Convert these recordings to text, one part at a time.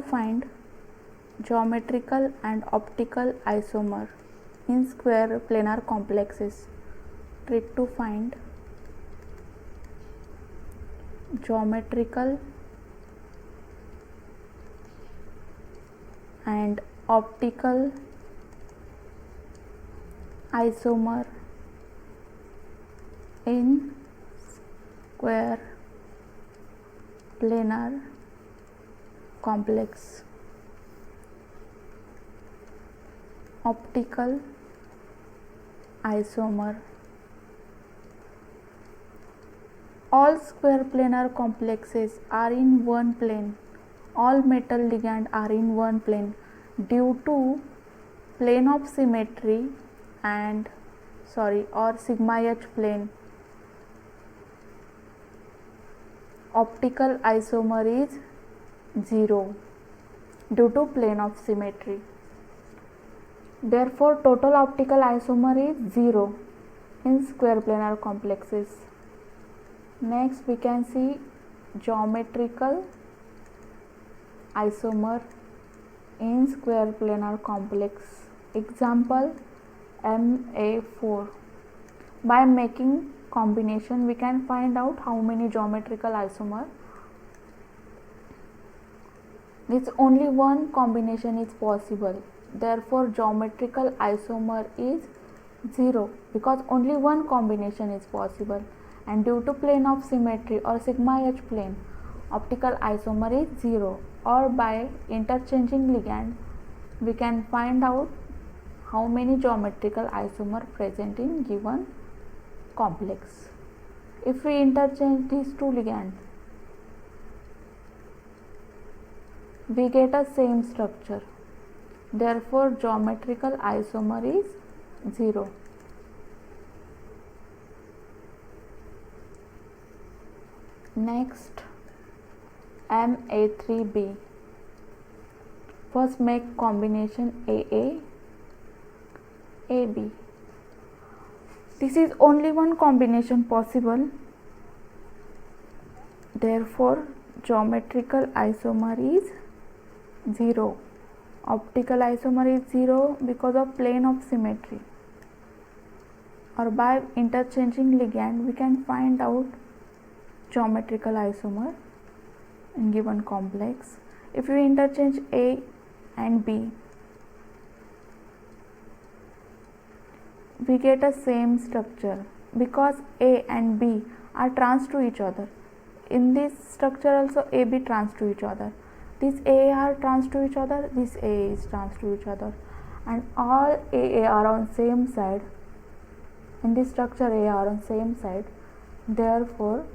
find geometrical and optical isomer in square planar complexes. Try to find geometrical and optical isomer in square planar complex. Optical isomer. All square planar complexes are in one plane. All metal ligands are in one plane due to plane of symmetry or sigma h plane. Optical isomer is 0 due to plane of symmetry. Therefore, total optical isomer is 0 in square planar complexes. Next, we can see geometrical isomer in square planar complex. Example Ma4. By making combination, we can find out how many geometrical isomer. This only one combination is possible. Therefore, geometrical isomer is 0 because only one combination is possible, and due to plane of symmetry or sigma h plane, optical isomer is 0. Or by interchanging ligand, we can find out how many geometrical isomer present in given complex. If we interchange these two ligands, we get a same structure. Therefore, geometrical isomer is 0. Next, Ma3b. First make combination AA, AB. This is only one combination possible. Therefore, geometrical isomer is 0. Optical isomer is 0 because of plane of symmetry. Or by interchanging ligand, we can find out geometrical isomer in given complex. If we interchange A and B, we get a same structure because A and B are trans to each other. In this structure also AB trans to each other. This AA are trans to each other, this AA is trans to each other, and all AA are on same side. In this structure AA are on same side. Therefore,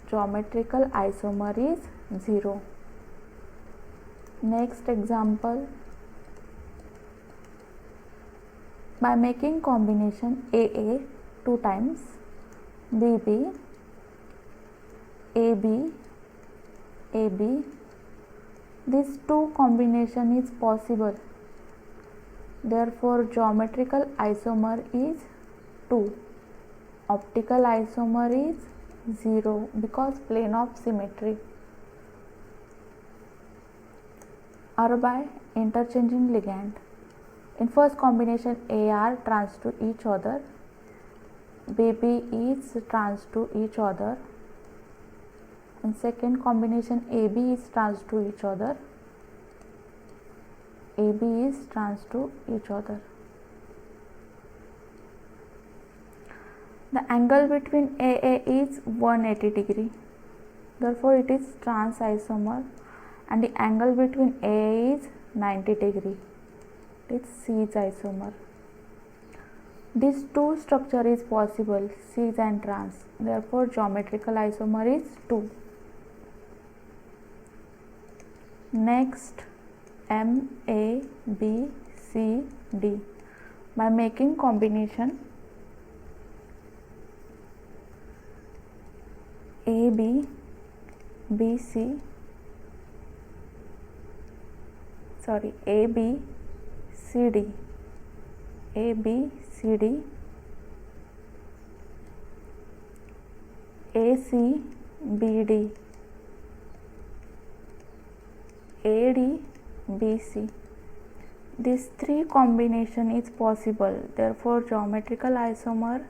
geometrical isomer is 0. Next example, by making combination AA 2 times, BB, AB, AB, this 2 combination is possible. Therefore, geometrical isomer is 2. Optical isomer is 0 because plane of symmetry. Or by interchanging ligand. In first combination, AR trans to each other, BB is trans to each other. In second combination, AB is trans to each other, AB is trans to each other. The angle between AA is 180 degree. Therefore, it is trans isomer, and the angle between AA is 90 degree. It is cis isomer. These 2 structure is possible, cis and trans. Therefore, geometrical isomer is 2. Next, MABCD. By making combination ABCD, ACBD, AD, BC. These three combination is possible. Therefore, geometrical isomer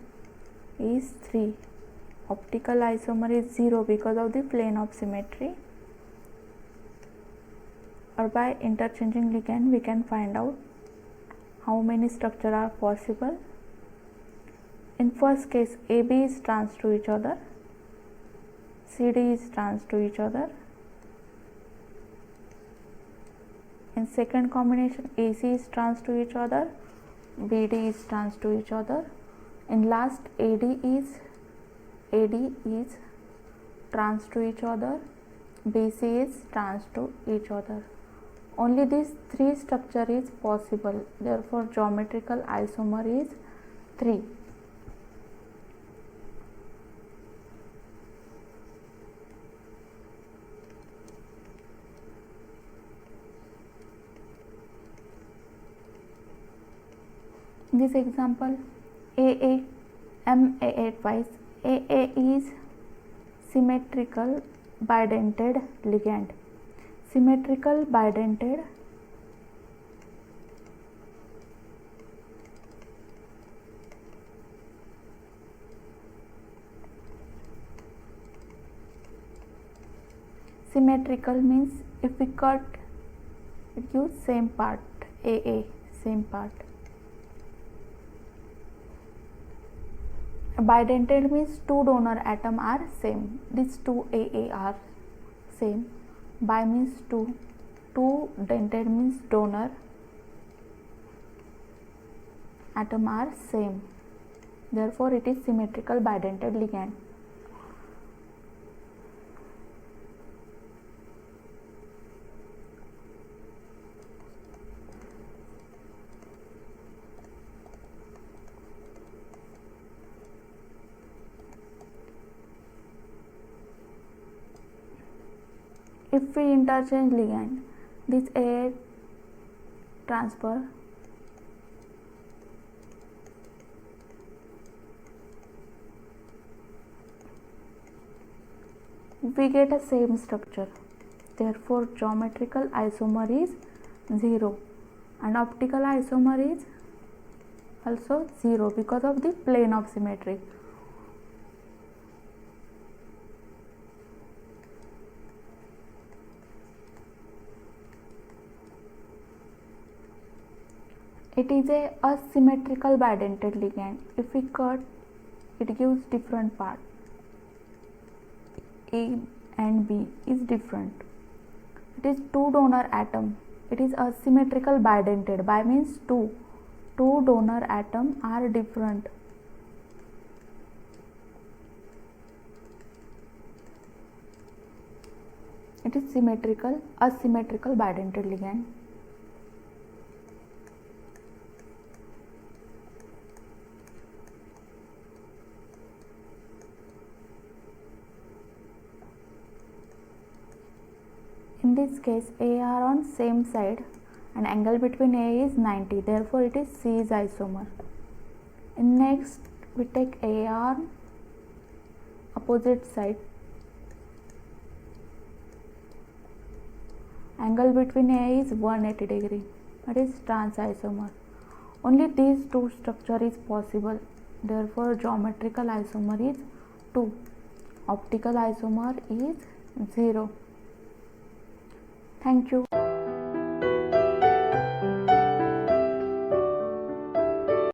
is 3. Optical isomer is 0 because of the plane of symmetry. Or by interchanging ligand, we can find out how many structures are possible. In first case, AB is trans to each other, CD is trans to each other. In second combination, AC is trans to each other, BD is trans to each other. In last, AD is trans to each other, BC is trans to each other. Only these three structure is possible. Therefore, geometrical isomer is 3. In this example, MAA twice. AA is symmetrical bidentate ligand. Symmetrical bidentate symmetrical means if we cut, it gives same part, AA, same part. Bidentate means two donor atom are same. These two AA are same. Bi means two. Two dentate means donor atom are same. Therefore, it is symmetrical bidentate ligand. If we interchange ligand, this AA transfer we get a same structure. Therefore, geometrical isomer is 0 and optical isomer is also 0 because of the plane of symmetry. It is a asymmetrical bidentate ligand. If we cut, it gives different part. A and B is different. It is two donor atom. It is asymmetrical bidentate. Bi means two. Two donor atom are different. It is symmetrical, asymmetrical bidentate ligand. In this case, A are on same side and angle between A is 90. Therefore, it is cis isomer. In next, we take A on opposite side. Angle between A is 180 degree. That is trans isomer. Only these two structure is possible. Therefore, geometrical isomer is 2. Optical isomer is 0. Thank you.